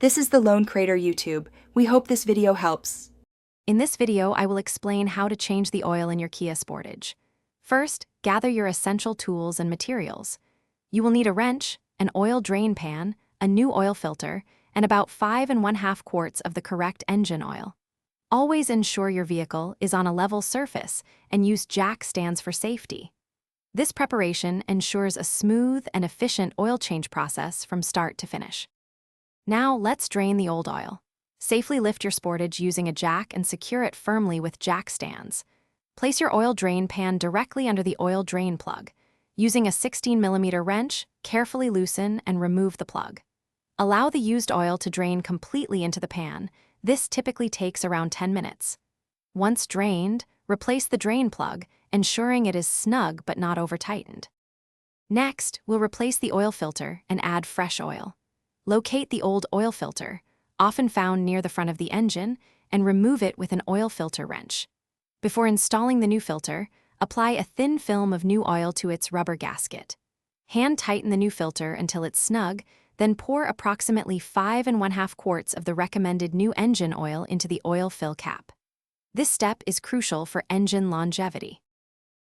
This is the Lone Crater YouTube. We hope this video helps. In this video, I will explain how to change the oil in your Kia Sportage. First, gather your essential tools and materials. You will need a wrench, an oil drain pan, a new oil filter, and about 5½ quarts of the correct engine oil. Always ensure your vehicle is on a level surface and use jack stands for safety. This preparation ensures a smooth and efficient oil change process from start to finish. Now let's drain the old oil. Safely lift your Sportage using a jack and secure it firmly with jack stands. Place your oil drain pan directly under the oil drain plug. Using a 16mm wrench, carefully loosen and remove the plug. Allow the used oil to drain completely into the pan. This typically takes around 10 minutes. Once drained, replace the drain plug, ensuring it is snug but not over-tightened. Next, we'll replace the oil filter and add fresh oil. Locate the old oil filter, often found near the front of the engine, and remove it with an oil filter wrench. Before installing the new filter, apply a thin film of new oil to its rubber gasket. Hand tighten the new filter until it's snug, then pour approximately 5½ quarts of the recommended new engine oil into the oil fill cap. This step is crucial for engine longevity.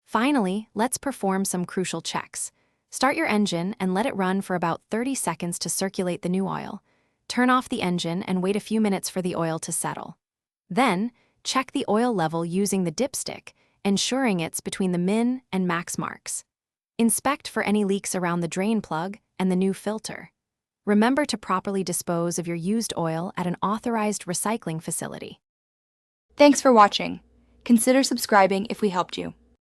Finally, let's perform some crucial checks. Start your engine and let it run for about 30 seconds to circulate the new oil. Turn off the engine and wait a few minutes for the oil to settle. Then, check the oil level using the dipstick, ensuring it's between the min and max marks. Inspect for any leaks around the drain plug and the new filter. Remember to properly dispose of your used oil at an authorized recycling facility. Thanks for watching. Consider subscribing if we helped you.